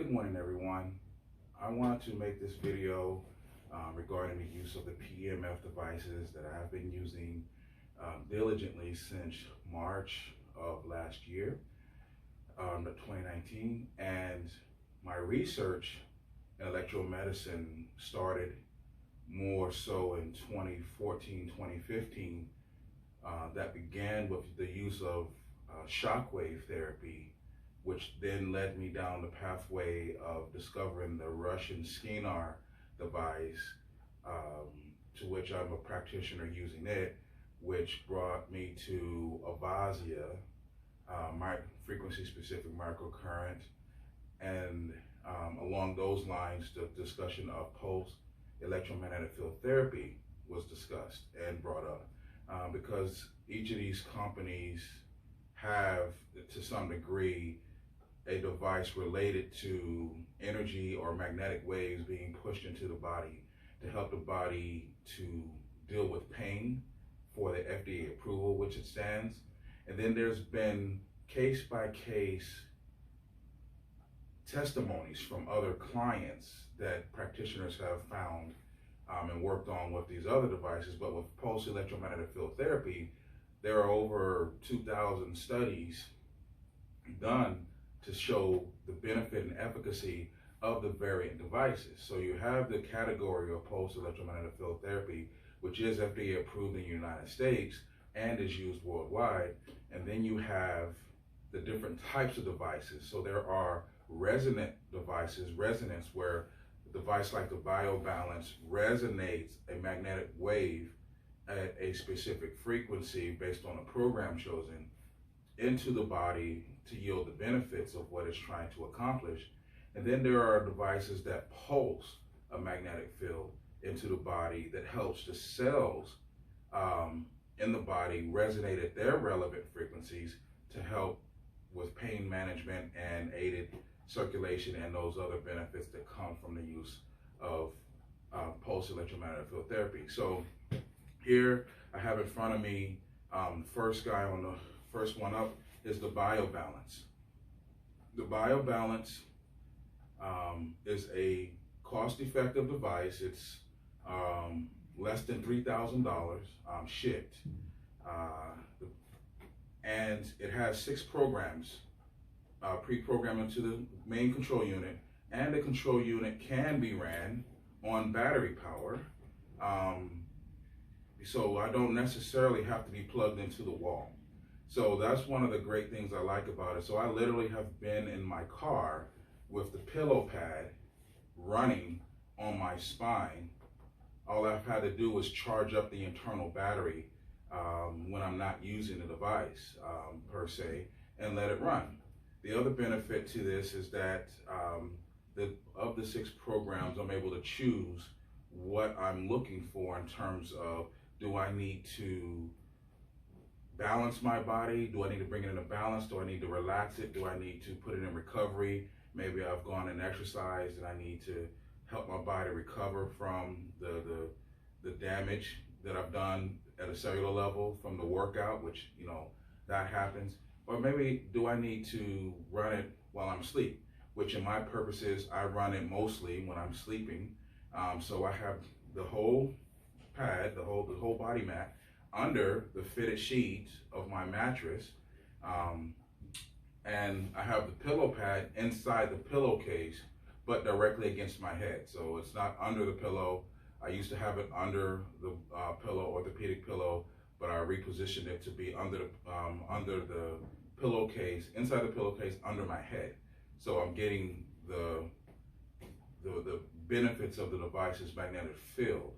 Good morning, everyone. I want to make this video regarding the use of the PEMF devices that I've been using diligently since March of last year, 2019, and my research in electromedicine started more so in 2014, 2015. That began with the use of shockwave therapy, which then led me down the pathway of discovering the Russian Skinar device, to which I'm a practitioner using it, which brought me to Avasia, frequency specific microcurrent, and along those lines, the discussion of pulse electromagnetic field therapy was discussed and brought up, because each of these companies have, to some degree, a device related to energy or magnetic waves being pushed into the body to help the body to deal with pain for the FDA approval, which it stands. And then there's been case-by-case testimonies from other clients that practitioners have found and worked on with these other devices. But with pulse electromagnetic field therapy, there are over 2,000 studies done to show the benefit and efficacy of the variant devices. So you have the category of pulse electromagnetic field therapy, which is FDA approved in the United States and is used worldwide. And then you have the different types of devices. So there are resonant devices, resonance, where a device like the Biobalance resonates a magnetic wave at a specific frequency based on a program chosen into the body to yield the benefits of what it's trying to accomplish. And then there are devices that pulse a magnetic field into the body that helps the cells in the body resonate at their relevant frequencies to help with pain management and aided circulation and those other benefits that come from the use of pulse electromagnetic field therapy. So here I have in front of me, first one up is the Biobalance. The Biobalance is a cost-effective device. It's less than $3,000 shipped, and it has 6 programs pre-programmed into the main control unit, and the control unit can be ran on battery power, so I don't necessarily have to be plugged into the wall. So that's one of the great things I like about it. So I literally have been in my car with the pillow pad running on my spine. All I've had to do is charge up the internal battery when I'm not using the device per se, and let it run. The other benefit to this is that of the 6 programs, I'm able to choose what I'm looking for in terms of, do I need to balance my body? Do I need to bring it into balance? Do I need to relax it? Do I need to put it in recovery? Maybe I've gone and exercised and I need to help my body recover from the damage that I've done at a cellular level from the workout, which, you know, that happens. Or maybe do I need to run it while I'm asleep, which in my purposes, I run it mostly when I'm sleeping. So I have the whole pad, the whole body mat under the fitted sheet of my mattress, and I have the pillow pad inside the pillowcase, but directly against my head. So it's not under the pillow. I used to have it under the pillow, orthopedic pillow, but I repositioned it to be under the pillowcase, inside the pillowcase, under my head. So I'm getting the benefits of the device's magnetic field.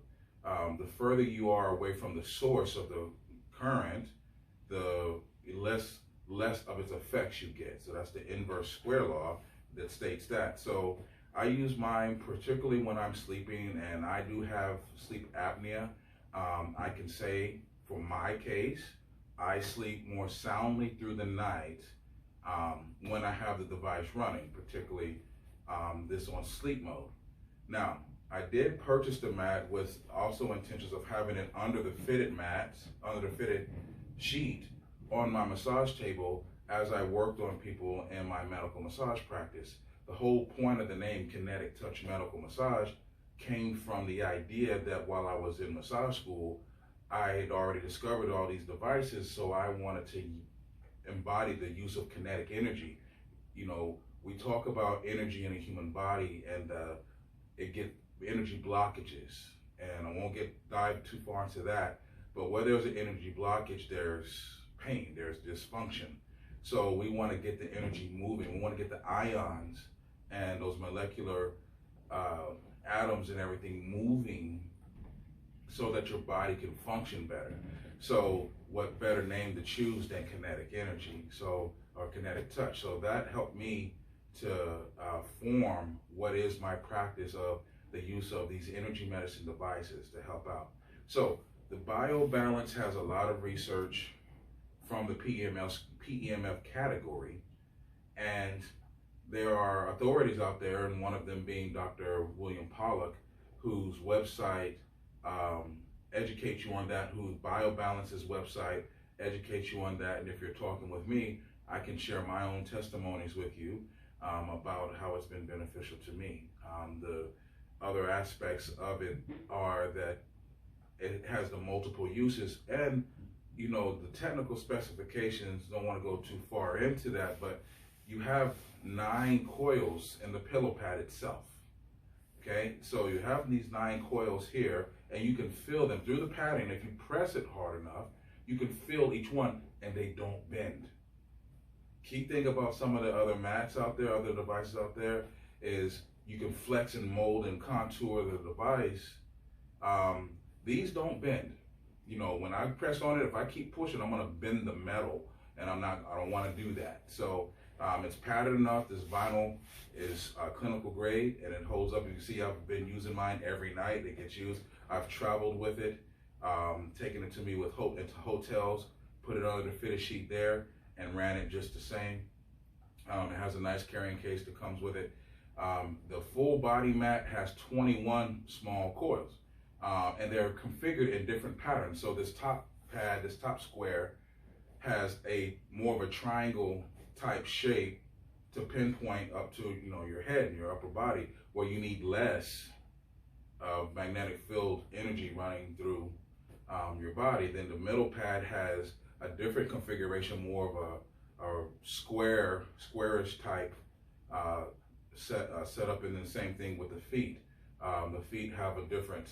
The further you are away from the source of the current, the less of its effects you get. So that's the inverse square law that states that. So I use mine particularly when I'm sleeping, and I do have sleep apnea. I can say for my case, I sleep more soundly through the night when I have the device running, particularly this on sleep mode. Now, I did purchase the mat with also intentions of having it under the fitted mats, under the fitted sheet on my massage table as I worked on people in my medical massage practice. the whole point of the name Kinetic Touch Medical Massage came from the idea that while I was in massage school, I had already discovered all these devices, so I wanted to embody the use of kinetic energy. You know, we talk about energy in a human body, and it get energy blockages, and I won't dive too far into that, but where there's an energy blockage, there's pain, there's dysfunction. So we want to get the energy moving. We want to get the ions and those molecular atoms and everything moving so that your body can function better. So what better name to choose than kinetic energy, or kinetic touch. So that helped me to form what is my practice of the use of these energy medicine devices to help out. So the Biobalance has a lot of research from the PEMF category, and there are authorities out there, and one of them being Dr. William Pollack, whose website educates you on that, whose Biobalance's website educates you on that. And if you're talking with me, I can share my own testimonies with you about how it's been beneficial to me. The other aspects of it are that it has the multiple uses, and you know, the technical specifications, don't want to go too far into that, but you have 9 coils in the pillow pad itself. Okay, so you have these 9 coils here, and you can feel them through the padding. If you press it hard enough, you can feel each one, and they don't bend. Key thing about some of the other mats out there, other devices out there, is you can flex and mold and contour the device. These don't bend. You know, when I press on it, if I keep pushing, I'm gonna bend the metal, and I don't wanna do that. So it's padded enough. This vinyl is clinical grade, and it holds up. You can see I've been using mine every night. It gets used. I've traveled with it, taken it to me into hotels, put it under the fitted sheet there, and ran it just the same. It has a nice carrying case that comes with it. The full body mat has 21 small coils, and they're configured in different patterns. So this top pad, this top square, has a more of a triangle type shape to pinpoint up to, you know, your head and your upper body, where you need less magnetic field energy running through your body. Then the middle pad has a different configuration, more of a squarish type set up, in the same thing with the feet. The feet have a different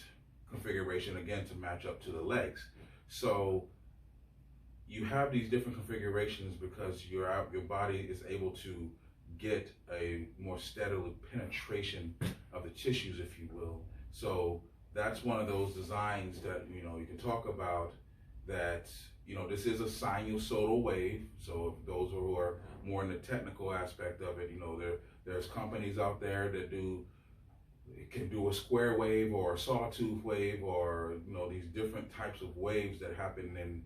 configuration, again, to match up to the legs. So you have these different configurations because your body is able to get a more steady penetration of the tissues, if you will. So that's one of those designs that, you know, you can talk about, that, you know, this is a sinusoidal wave. So if those who are more in the technical aspect of it, you know, there's companies out there that can do a square wave or a sawtooth wave, or, you know, these different types of waves that happen in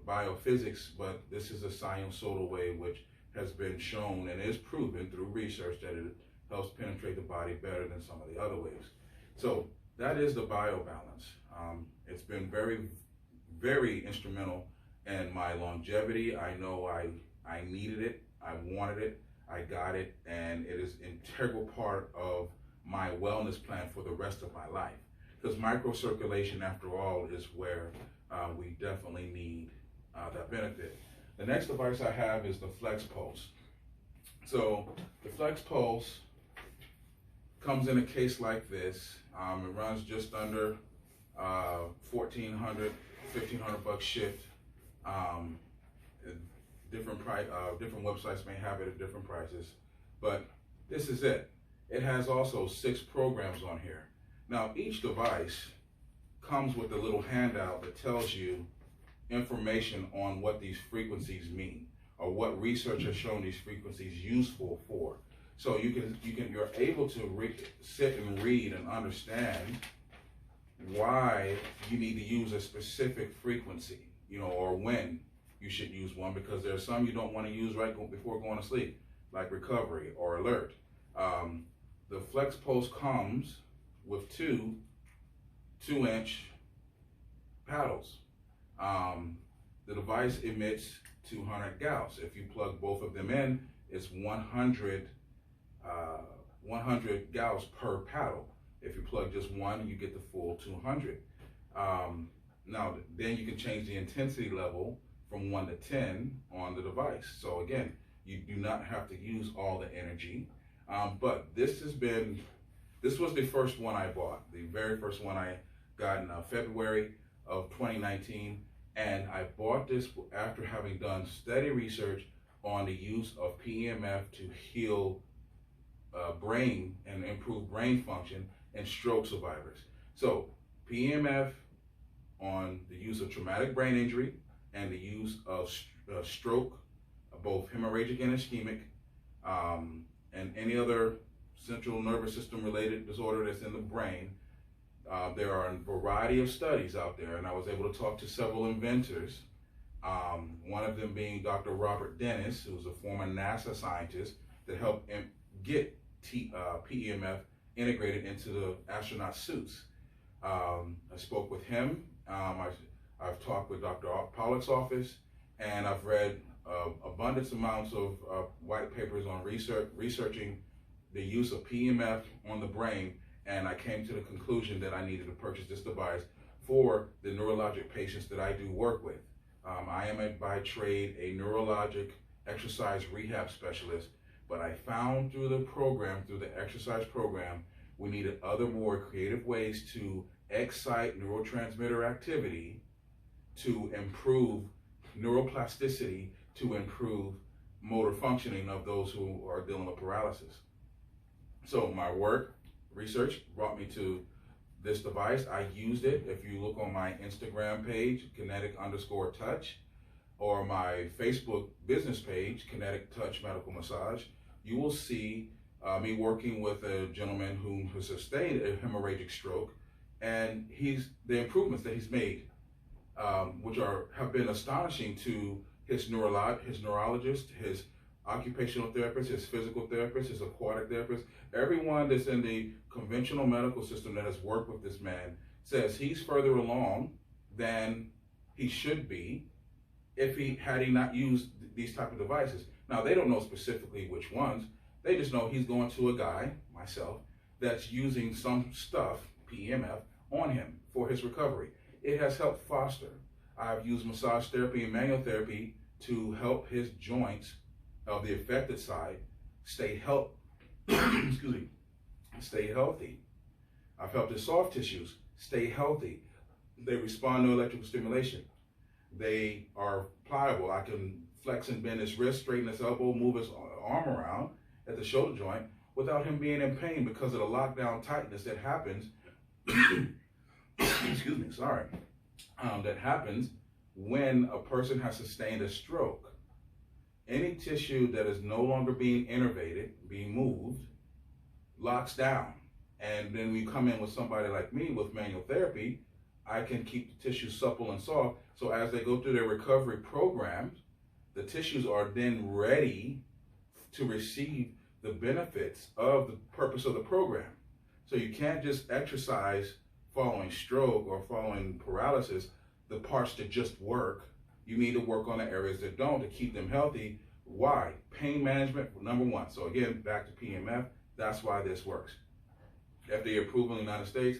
biophysics. But this is a sinusoidal wave, which has been shown and is proven through research that it helps penetrate the body better than some of the other waves. So that is the Biobalance. It's been very, very instrumental in my longevity. I know I needed it, I wanted it, I got it, and it is an integral part of my wellness plan for the rest of my life. Because microcirculation, after all, is where we definitely need that benefit. The next device I have is the Flex Pulse. So the Flex Pulse comes in a case like this. It runs just under $1,400, $1,500 shipped. Different websites may have it at different prices, but this is it. It has also 6 programs on here. Now, each device comes with a little handout that tells you information on what these frequencies mean, or what research has shown these frequencies useful for. So you're able to sit and read and understand why you need to use a specific frequency, you know, or when you should use one, because there's some you don't want to use right before going to sleep, like recovery or alert. The Flex Pulse comes with 2 2-inch paddles. The device emits 200 Gauss. If you plug both of them in, it's 100 100 gauss per paddle. If you plug just one, you get the full 200. Now, then you can change the intensity level from 1 to 10 on the device. So again, you do not have to use all the energy. But this was the first one I bought, the very first one I got in February of 2019. And I bought this after having done steady research on the use of PEMF to heal brain and improve brain function in stroke survivors. So PEMF on the use of traumatic brain injury and the use of stroke, both hemorrhagic and ischemic, and any other central nervous system related disorder that's in the brain. There are a variety of studies out there, and I was able to talk to several inventors, one of them being Dr. Robert Dennis, who's a former NASA scientist that helped get PEMF integrated into the astronaut suits. I spoke with him. I've talked with Dr. Pollock's office, and I've read abundant amounts of white papers on researching the use of PEMF on the brain, and I came to the conclusion that I needed to purchase this device for the neurologic patients that I do work with. I am by trade a neurologic exercise rehab specialist, but I found through the program, through the exercise program, we needed other more creative ways to excite neurotransmitter activity to improve neuroplasticity, to improve motor functioning of those who are dealing with paralysis. So my research brought me to this device. I used it. If you look on my Instagram page, Kinetic_Touch, or my Facebook business page, Kinetic Touch Medical Massage, you will see me working with a gentleman who has sustained a hemorrhagic stroke, and the improvements that he's made, which have been astonishing to his neurologist, his occupational therapist, his physical therapist, his aquatic therapist. Everyone that's in the conventional medical system that has worked with this man says he's further along than he should be had he not used these type of devices. Now, they don't know specifically which ones. They just know he's going to a guy, myself, that's using some stuff, PEMF, on him for his recovery. It has helped foster. I've used massage therapy and manual therapy to help his joints of the affected side stay healthy. I've helped his soft tissues stay healthy. They respond to electrical stimulation. They are pliable. I can flex and bend his wrist, straighten his elbow, move his arm around at the shoulder joint without him being in pain because of the lockdown tightness that happens. Excuse me, sorry. That happens when a person has sustained a stroke. Any tissue that is no longer being innervated, being moved, locks down. And then we come in with somebody like me with manual therapy, I can keep the tissue supple and soft. So as they go through their recovery programs, the tissues are then ready to receive the benefits of the purpose of the program. So you can't just exercise following stroke or following paralysis, the parts that just work. You need to work on the areas that don't to keep them healthy. Why? Pain management, number one. So again, back to PEMF, that's why this works. FDA approval in the United States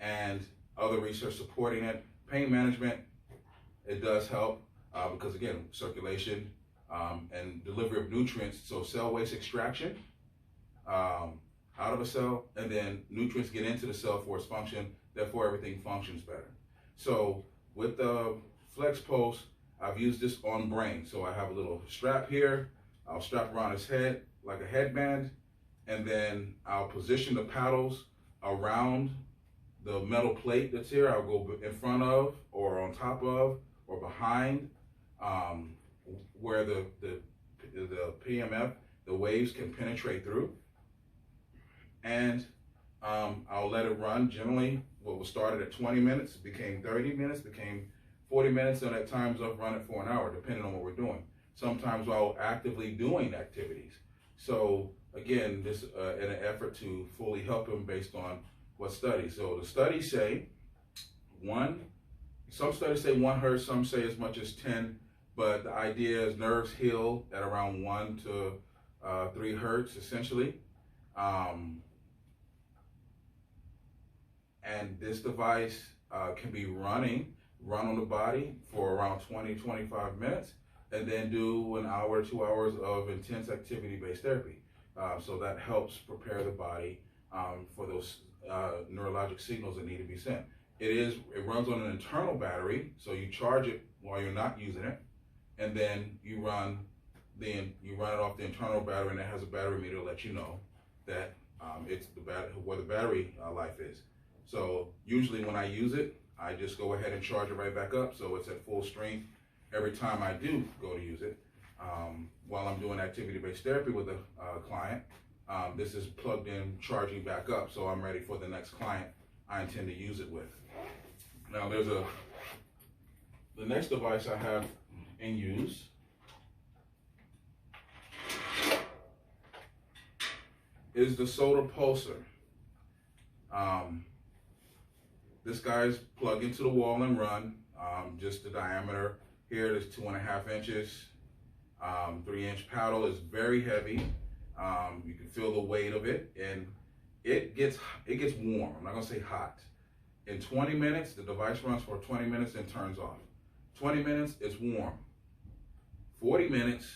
and other research supporting it. Pain management, it does help because again, circulation and delivery of nutrients. So cell waste extraction out of a cell, and then nutrients get into the cell for its function, therefore everything functions better. So with the Flex Pulse, I've used this on brain. So I have a little strap here, I'll strap around his head like a headband, and then I'll position the paddles around the metal plate that's here. I'll go in front of, or on top of, or behind where the PEMF, the waves can penetrate through. And I'll let it run. Generally, what was started at 20 minutes became 30 minutes, became 40 minutes, and at times I've run it for an hour, depending on what we're doing. Sometimes while actively doing activities. So again, this in an effort to fully help him based on what studies. So the studies say some studies say 1 hertz, some say as much as 10, but the idea is nerves heal at around 1 to 3 hertz essentially. And this device can be run on the body for around 20-25 minutes, and then do an hour, 2 hours of intense activity-based therapy. So that helps prepare the body for those neurologic signals that need to be sent. It runs on an internal battery, so you charge it while you're not using it, and then you run it off the internal battery, and it has a battery meter to let you know that it's where the battery life is. So usually when I use it, I just go ahead and charge it right back up, so it's at full strength every time I do go to use it. While I'm doing activity-based therapy with a client, this is plugged in, charging back up, so I'm ready for the next client I intend to use it with. Now the next device I have in use is the sota Pulsar. This guy's plug into the wall and run. Just the diameter here is 2.5 inches. 3-inch paddle is very heavy. You can feel the weight of it, and it gets warm. I'm not gonna say hot. In 20 minutes, the device runs for 20 minutes and turns off. 20 minutes, it's warm. 40 minutes,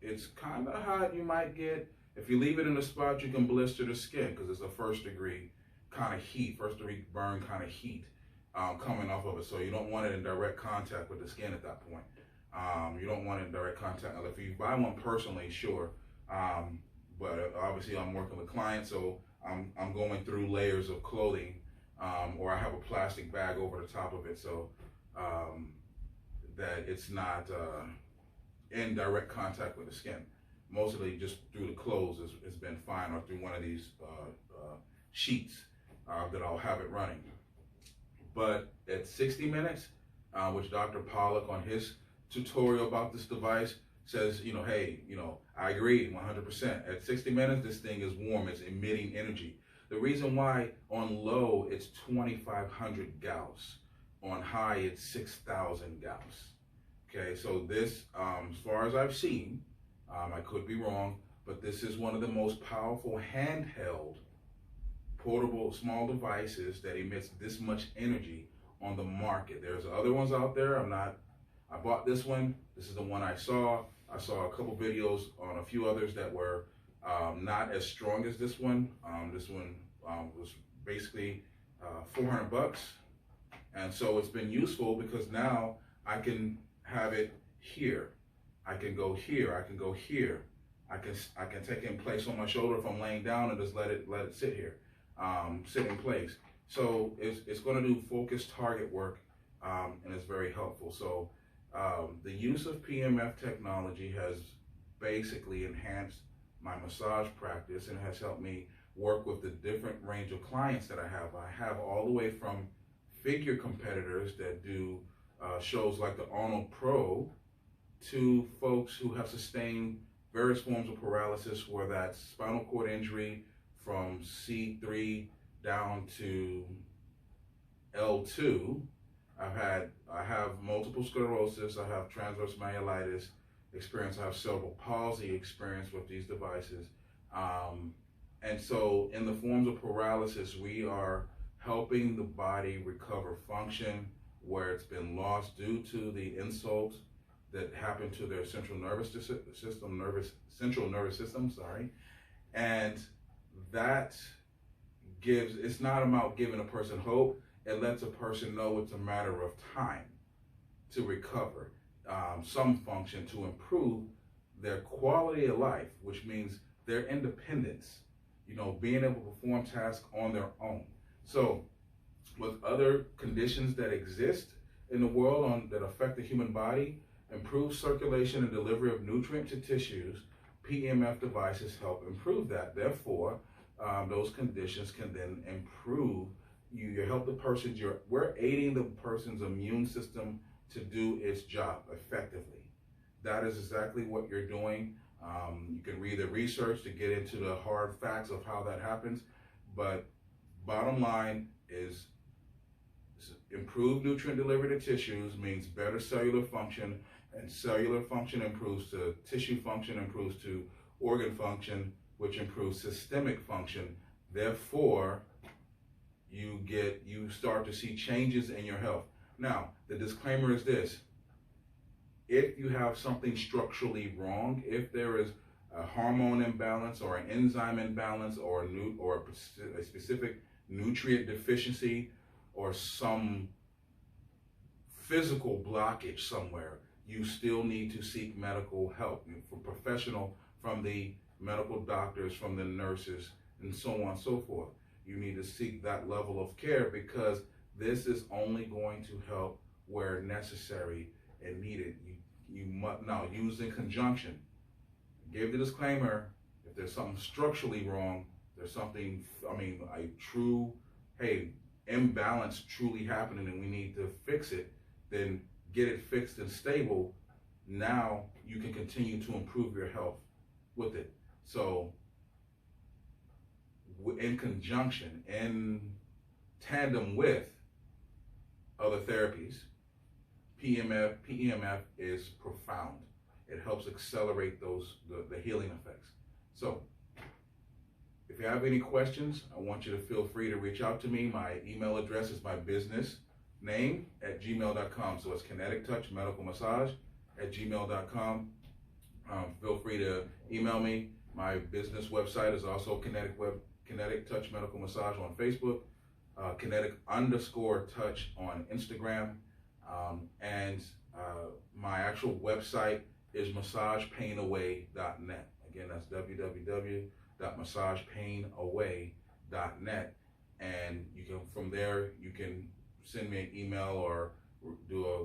it's kind of hot. You might get, if you leave it in a spot, you can blister the skin because it's a first degree kind of heat, first degree burn kind of heat coming off of it. So you don't want it in direct contact with the skin at that point. You don't want it in direct contact. Now, if you buy one personally, sure. But obviously I'm working with clients, so I'm going through layers of clothing, or I have a plastic bag over the top of it, so that it's not in direct contact with the skin. Mostly just through the clothes has been fine, or through one of these sheets that I'll have it running. But at 60 minutes, which Dr. Pollack on his tutorial about this device says, hey, I agree 100%. At 60 minutes, this thing is warm, it's emitting energy. The reason why on low, it's 2,500 gauss. On high, it's 6,000 gauss. Okay, so this, as far as I've seen, I could be wrong, but this is one of the most powerful handheld, portable, small devices that emits this much energy on the market. There's other ones out there. I bought this one. This is the one I saw. I saw a couple videos on a few others that were not as strong as this one. This one was basically 400 bucks. And so it's been useful because now I can have it here. I can go here, I can go here. I can take it in place on my shoulder if I'm laying down and just let it sit here, sit in place. So it's going to do focused target work, and it's very helpful. So the use of PEMF technology has basically enhanced my massage practice and has helped me work with the different range of clients that I have. I have all the way from figure competitors that do shows like the Arnold Pro, to folks who have sustained various forms of paralysis, where that's spinal cord injury from C3 down to L2. I have multiple sclerosis, I have transverse myelitis experience, I have cerebral palsy experience with these devices. And so in the forms of paralysis, we are helping the body recover function where it's been lost due to the insult that happened to their central nervous system, and that it's not about giving a person hope. It lets a person know it's a matter of time to recover some function, to improve their quality of life, which means their independence, being able to perform tasks on their own. So with other conditions that exist in the world that affect the human body, improved circulation and delivery of nutrient to tissues, PEMF devices help improve that. Therefore, those conditions can then improve. You help the person, we're aiding the person's immune system to do its job effectively. That is exactly what you're doing. You can read the research to get into the hard facts of how that happens, but bottom line is improved nutrient delivery to tissues means better cellular function, and cellular function improves to tissue function, improves to organ function, which improves systemic function. Therefore, you start to see changes in your health. Now, the disclaimer is this: if you have something structurally wrong, if there is a hormone imbalance or an enzyme imbalance or a specific nutrient deficiency or some physical blockage somewhere, you still need to seek medical help from the medical doctors, from the nurses, and so on and so forth. You need to seek that level of care, because this is only going to help where necessary and needed. You must now use in conjunction. Give the disclaimer: if there's something structurally wrong, there's something, a true, imbalance truly happening and we need to fix it, then get it fixed and stable. Now you can continue to improve your health with it. So in conjunction, in tandem with other therapies, PEMF is profound. It helps accelerate the healing effects. So if you have any questions, I want you to feel free to reach out to me. My email address is my business name at gmail.com. So it's Kinetic Touch Medical Massage at gmail.com. Feel free to email me. My business website is also Kinetic Touch Medical Massage on Facebook, Kinetic_Touch on Instagram, and my actual website is massagepainaway.net. Again, that's www.massagepainaway.net, and from there you can send me an email or do a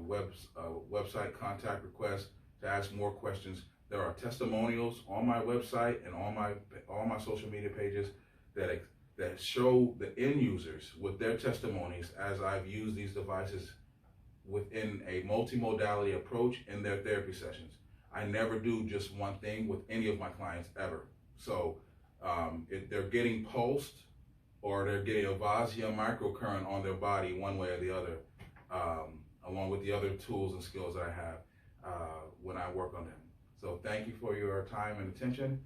website contact request to ask more questions. There are testimonials on my website and on all my social media pages that show the end users with their testimonies as I've used these devices within a multimodality approach in their therapy sessions. I never do just one thing with any of my clients ever. So if they're getting pulsed or they're getting a Vasia microcurrent on their body one way or the other, along with the other tools and skills that I have when I work on them. So thank you for your time and attention.